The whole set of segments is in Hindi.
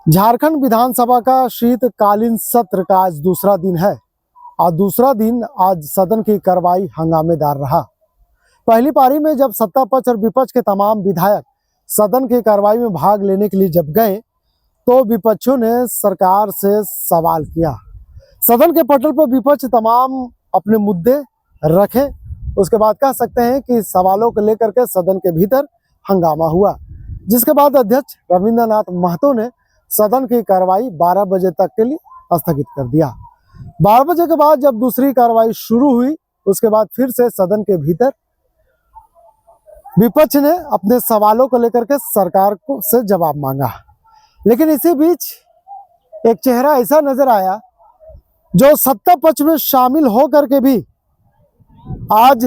झारखंड विधानसभा का शीतकालीन सत्र का आज दूसरा दिन है और दूसरा दिन आज सदन की कार्रवाई हंगामेदार रहा। पहली पारी में जब सत्ता पक्ष और विपक्ष के तमाम विधायक सदन की कार्रवाई में भाग लेने के लिए जब गए तो विपक्षियों ने सरकार से सवाल किया। सदन के पटल पर विपक्ष तमाम अपने मुद्दे रखे। उसके बाद कह सकते हैं कि सवालों को लेकर के सदन के भीतर हंगामा हुआ, जिसके बाद अध्यक्ष रविंद्रनाथ महतो ने सदन की कार्रवाई 12 बजे तक के लिए स्थगित कर दिया। 12 बजे के बाद जब दूसरी कार्रवाई शुरू हुई, उसके बाद फिर से सदन के भीतर विपक्ष ने अपने सवालों को लेकर के सरकार को से जवाब मांगा। लेकिन इसी बीच एक चेहरा ऐसा नजर आया जो सत्ता पक्ष में शामिल होकर के भी आज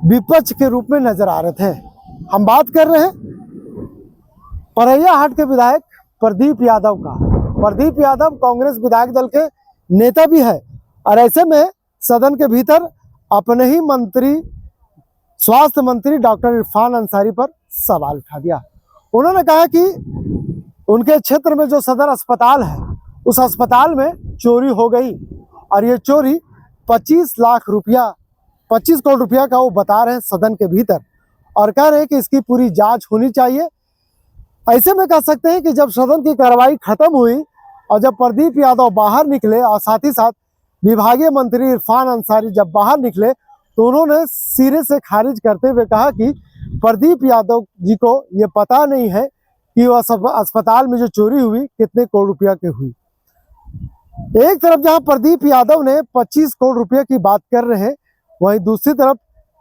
विपक्ष के रूप में नजर आ रहे थे। हम बात कर रहे हैं परैयाहाट के विधायक प्रदीप यादव का। प्रदीप यादव कांग्रेस विधायक दल के नेता भी है और ऐसे में सदन के भीतर अपने ही मंत्री स्वास्थ्य मंत्री डॉक्टर इरफान अंसारी पर सवाल उठा दिया। उन्होंने कहा कि उनके क्षेत्र में जो सदर अस्पताल है उस अस्पताल में चोरी हो गई और ये चोरी 25 करोड़ रुपया का वो बता रहे हैं सदन के भीतर और कह रहे हैं कि इसकी पूरी जांच होनी चाहिए। ऐसे में कह सकते हैं कि जब सदन की कार्रवाई खत्म हुई और जब प्रदीप यादव बाहर निकले और साथ ही साथ विभागीय मंत्री इरफान अंसारी जब बाहर निकले तो उन्होंने सिरे से खारिज करते हुए कहा कि प्रदीप यादव जी को ये पता नहीं है कि वह अस्पताल में जो चोरी हुई कितने करोड़ रुपया की हुई। एक तरफ जहां प्रदीप यादव ने 25 करोड़ रुपया की बात कर रहे हैं, वहीं दूसरी तरफ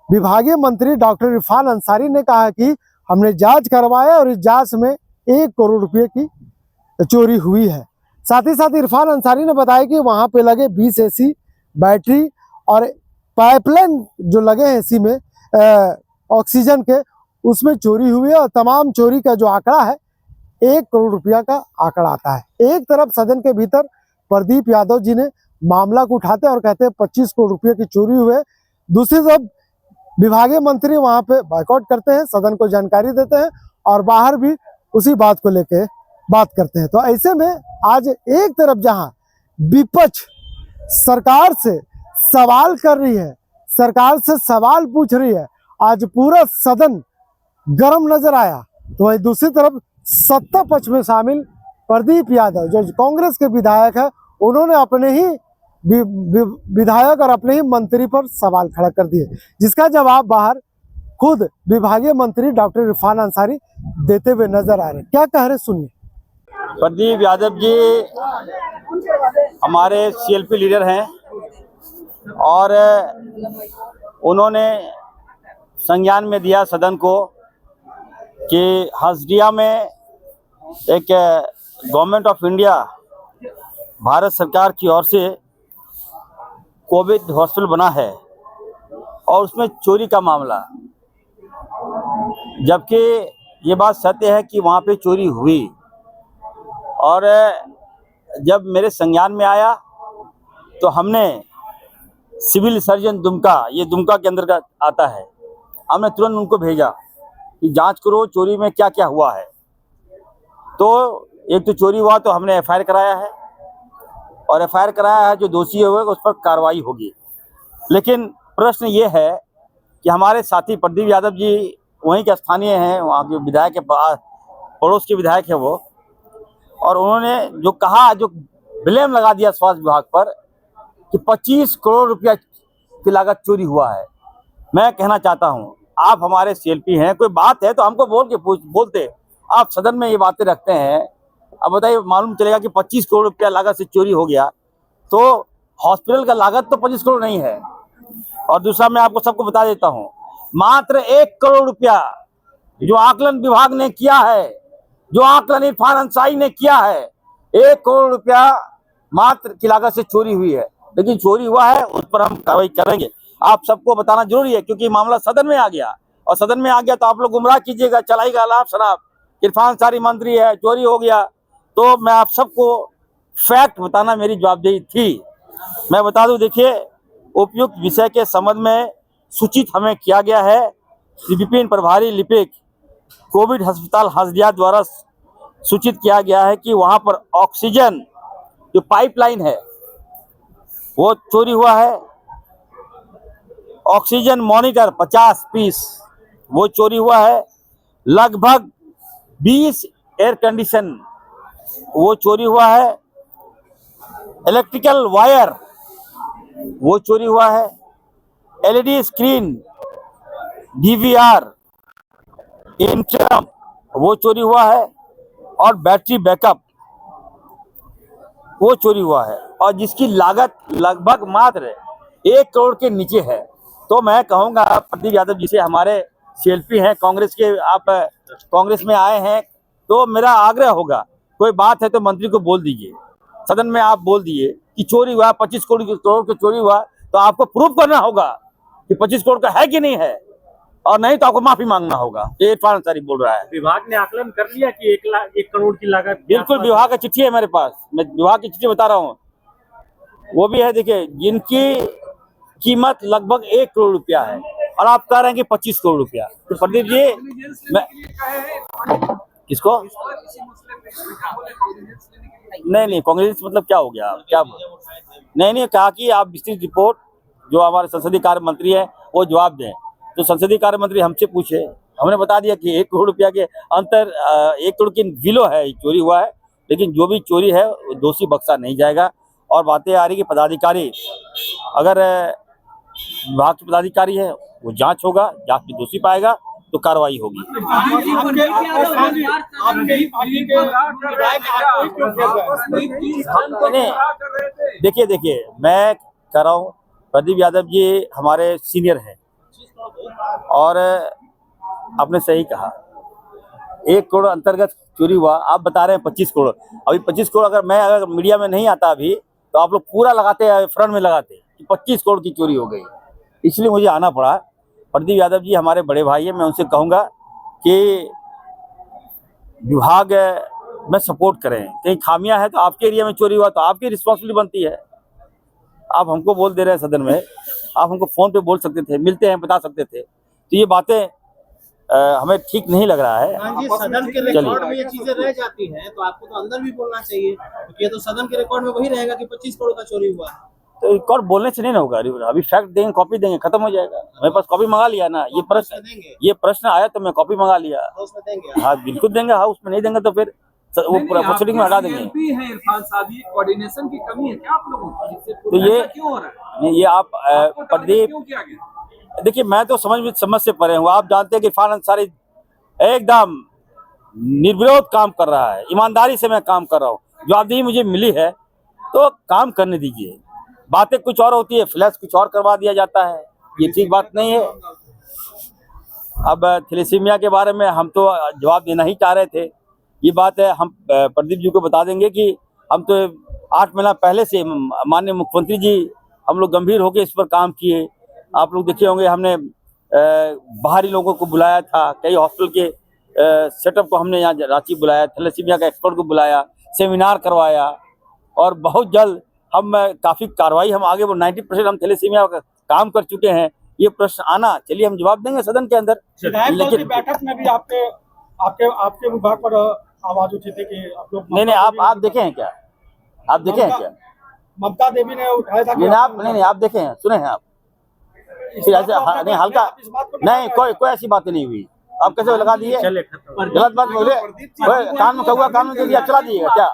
विभागीय मंत्री डॉक्टर इरफान अंसारी ने कहा कि हमने जांच करवाया और इस जांच में 1 करोड़ रुपये की चोरी हुई है। साथ ही साथ इरफान अंसारी ने बताया कि वहां पे लगे 20 एसी बैटरी और पाइपलाइन जो लगे हैं एसी में ऑक्सीजन के, उसमें चोरी हुई है और तमाम चोरी का जो आंकड़ा है 1 करोड़ रुपया का आंकड़ा आता है। एक तरफ सदन के भीतर प्रदीप यादव जी ने मामला को उठाते और कहते हैं 25 करोड़ रुपये की चोरी हुई है, दूसरी तरफ विभागीय मंत्री वहां पे बायकॉट करते हैं, सदन को जानकारी देते हैं और बाहर भी उसी बात को लेके बात करते हैं। तो ऐसे में आज एक तरफ जहां विपक्ष सरकार से सवाल कर रही है, सरकार से सवाल पूछ रही है, आज पूरा सदन गर्म नजर आया, तो वही दूसरी तरफ सत्ता पक्ष में शामिल प्रदीप यादव जो कांग्रेस के विधायक है, उन्होंने अपने ही विधायक और अपने ही मंत्री पर सवाल खड़ा कर दिए, जिसका जवाब बाहर खुद विभागीय मंत्री डॉक्टर इरफान अंसारी देते हुए नजर आ रहे हैं। क्या कह रहे सुनिए। प्रदीप यादव जी हमारे सीएलपी लीडर हैं और उन्होंने संज्ञान में दिया सदन को कि हसदिया में एक गवर्नमेंट ऑफ इंडिया भारत सरकार की ओर से कोविड हॉस्पिटल बना है और उसमें चोरी का मामला, जबकि ये बात सत्य है कि वहाँ पे चोरी हुई। और जब मेरे संज्ञान में आया तो हमने सिविल सर्जन दुमका, ये दुमका के अंदर का आता है, हमने तुरंत उनको भेजा कि जांच करो चोरी में क्या क्या हुआ है। तो एक तो चोरी हुआ तो हमने एफआईआर कराया है और एफआईआर कराया है, जो दोषी हुए उस पर कार्रवाई होगी। लेकिन प्रश्न ये है कि हमारे साथी प्रदीप यादव जी वहीं के स्थानीय हैं, वहाँ के विधायक के पड़ोस के विधायक है वो, और उन्होंने जो कहा, जो ब्लेम लगा दिया स्वास्थ्य विभाग पर कि 25 करोड़ रुपया की लागत चोरी हुआ है। मैं कहना चाहता हूँ, आप हमारे सीएलपी हैं, कोई बात है तो हमको बोलते। आप सदन में ये बातें रखते हैं, अब बताइए मालूम चलेगा कि 25 करोड़ रुपया लागत से चोरी हो गया, तो हॉस्पिटल का लागत तो 25 करोड़ नहीं है। और दूसरा मैं आपको सबको बता देता हूँ, मात्र 1 करोड़ रुपया जो आकलन विभाग ने किया है, जो आकलन इरफान अंसारी ने किया है, 1 करोड़ रुपया मात्र की लागत से चोरी हुई है। लेकिन चोरी हुआ है, उस पर हम कार्रवाई करेंगे। आप सबको बताना जरूरी है क्योंकि मामला सदन में आ गया और सदन में आ गया तो आप लोग गुमराह कीजिएगा, चलाएगा अलाप शराब, इरफान अंसारी मंत्री है, चोरी हो गया। तो मैं आप सबको फैक्ट बताना मेरी जवाबदेही थी। मैं बता दूं, देखिए उपयुक्त विषय के संबंध में सूचित हमें किया गया है। विपिन प्रभारी लिपिक कोविड अस्पताल हसदिया द्वारा सूचित किया गया है कि वहां पर ऑक्सीजन जो पाइपलाइन है वो चोरी हुआ है। ऑक्सीजन मॉनिटर 50 पीस वो चोरी हुआ है। लगभग 20 एयर कंडीशन वो चोरी हुआ है। इलेक्ट्रिकल वायर वो चोरी हुआ है। एलईडी स्क्रीन, डीवीआर, इंटरम वो चोरी हुआ है और बैटरी बैकअप वो चोरी हुआ है, और जिसकी लागत लगभग मात्र 1 करोड़ के नीचे है। तो मैं कहूँगा प्रदीप यादव जी से, हमारे सीएलपी हैं कांग्रेस के, आप कांग्रेस में आए हैं, तो मेरा आग्रह होगा कोई बात है तो मंत्री को बोल दीजिए, सदन में आप बोल दिए कि चोरी हुआ, 25 करोड़ की चोरी हुआ, तो आपको प्रूफ करना होगा कि 25 करोड़ का है कि नहीं है, और नहीं तो आपको माफी मांगना होगा। ये इरफान अंसारी बोल रहा है। विभाग ने आकलन कर लिया कि 1 करोड़ की लागत। बिल्कुल, विभाग की चिट्ठी है मेरे पास, मैं विभाग की चिट्ठी बता रहा हूँ, वो भी है। देखिए, जिनकी कीमत लगभग 1 करोड़ रुपया है और आप कह रहे हैं कि 25 करोड़ रुपया। तो प्रदीप जी, मैं किसको नहीं कांग्रेस मतलब क्या हो गया, क्या नहीं कहा कि आप विस्तृत रिपोर्ट जो हमारे संसदीय कार्य मंत्री है वो जवाब दें। तो संसदीय कार्य मंत्री हमसे पूछे, हमने बता दिया कि 1 करोड़ रुपया के अंतर 1 करोड़ की विलो है, चोरी हुआ है, लेकिन जो भी चोरी है दोषी बख्शा नहीं जाएगा। और बातें आ रही कि पदाधिकारी, अगर विभाग के पदाधिकारी है वो जांच होगा, जांच में दोषी पाएगा तो कार्रवाई होगी। देखिए मैं कह रहा हूँ, प्रदीप यादव जी हमारे सीनियर हैं और आपने सही कहा, 1 करोड़ अंतर्गत चोरी हुआ, आप बता रहे हैं 25 करोड़। अभी 25 करोड़ अगर मीडिया में नहीं आता अभी, तो आप लोग पूरा लगाते, फ्रंट में लगाते कि 25 करोड़ की चोरी हो गई, इसलिए मुझे आना पड़ा। प्रदीप यादव जी हमारे बड़े भाई हैं, मैं उनसे कहूँगा कि विभाग में सपोर्ट करें। कहीं खामियां है तो आपके एरिया में चोरी हुआ तो आपकी रिस्पॉन्सिबिलिटी बनती है। आप हमको बोल दे रहे हैं सदन में, आप हमको फ़ोन पे बोल सकते थे, मिलते हैं बता सकते थे। तो ये बातें हमें ठीक नहीं लग रहा है। हाँ जी, सदन के रिकॉर्ड में ये चीजें रह जाती हैं तो आपको तो अंदर भी बोलना चाहिए, क्योंकि ये तो सदन के रिकॉर्ड में वही रहेगा कि 25 करोड़ का चोरी हुआ। तो रिकॉर्ड बोलने से नहीं ना होगा, अभी फैक्ट देंगे, कॉपी देंगे, खत्म हो जाएगा। मेरे पास कॉपी मंगा लिया ना, ये प्रश्न आया तो मैं कॉपी मंगा लिया। हाँ बिल्कुल देंगे, हाउस में नहीं देंगे तो फिर वो पूरा प्रोसीडिंग में हटा देंगे। इरफान साहब, ये कोऑर्डिनेशन की कमी है क्या आप लोगों की? तो ये आप प्रदीप, देखिए मैं तो समझ से परे हूँ। आप जानते हैं कि इरफान अंसारी एकदम निर्विरोध काम कर रहा है, ईमानदारी से मैं काम कर रहा हूँ। जवाबदेही मुझे मिली है तो काम करने दीजिए। बातें कुछ और होती है, फ्लैश कुछ और करवा दिया जाता है, ये ठीक बात नहीं है। अब थैलेसीमिया के बारे में हम तो जवाब देना ही चाह रहे थे। ये बात है, हम प्रदीप जी को बता देंगे कि हम तो 8 महीना पहले से माननीय मुख्यमंत्री जी हम लोग गंभीर होकर इस पर काम किए। आप लोग देखे होंगे, हमने बाहरी लोगों को बुलाया था, कई हॉस्पिटल के सेटअप को हमने यहाँ रांची बुलाया, थैलेसीमिया का एक्सपर्ट को बुलाया, सेमिनार करवाया, और बहुत जल्द हम काफ़ी कार्रवाई हम आगे, वो 90% हम थैलेसीमिया का काम कर चुके हैं। ये प्रश्न आना, चलिए हम जवाब देंगे सदन के अंदर। लेकिन बैठक में भी आपके विभाग पर आवाज उठी थी कि आप लोग नहीं आप देखे हैं क्या? आप देखे हैं क्या? ममता देवी ने उठाया था। नहीं आप देखे हैं, सुने हैं आप? फिर ऐसे नहीं, हल्का नहीं, कोई ऐसी बातें नहीं हुई। आप कैसे लगा दिए? गलत बात बोले, कान में कौवा कान में दे दिया, चला दिएगा क्या?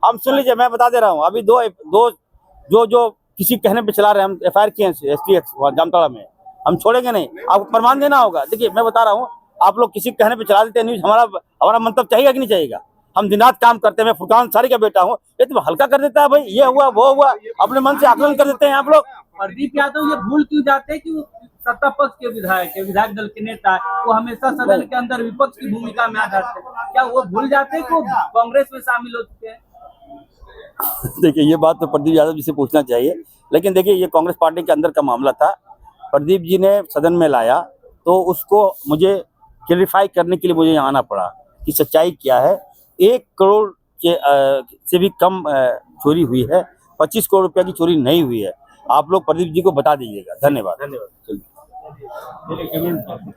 हम सुन लीजिए, मैं बता दे रहा हूँ। अभी दो जो किसी कहने पे चला रहे हैं, हम FIR किए हैं STX जामताड़ा में, हम छोड़ेंगे नहीं, आपको प्रमाण देना होगा। देखिए मैं बता रहा हूँ, आप लोग किसी कहने पे चला देते हैं न्यूज, हमारा मंतव्य चाहिएगा कि नहीं चाहिएगा? हम दिन रात काम करते हैं, मैं फुरकान अंसारी का बेटा हूँ, ये तो हल्का कर देता है भाई, ये हुआ वो हुआ, अपने मन से आकलन कर देते हैं आप लोग। प्रदीप यादव ये भूल क्यों जाते हैं कि वो सत्ता पक्ष के विधायक दल के नेता है, वो हमेशा सदन के अंदर विपक्ष की भूमिका में आ जाते हैं। क्या वो भूल जाते हैं कि वो कांग्रेस में शामिल हो चुके हैं? देखिए ये बात तो प्रदीप यादव जी से पूछना चाहिए, लेकिन देखिए ये कांग्रेस पार्टी के अंदर का मामला था, प्रदीप जी ने सदन में लाया तो उसको मुझे क्लैरिफाई करने के लिए मुझे यहाँ आना पड़ा कि सच्चाई क्या है। 1 करोड़ के से भी कम चोरी हुई है, 25 करोड़ रुपया की चोरी नहीं हुई है। आप लोग प्रदीप जी को बता दीजिएगा। धन्यवाद।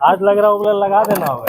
आज लग रहा होगा, लगा देना होगा।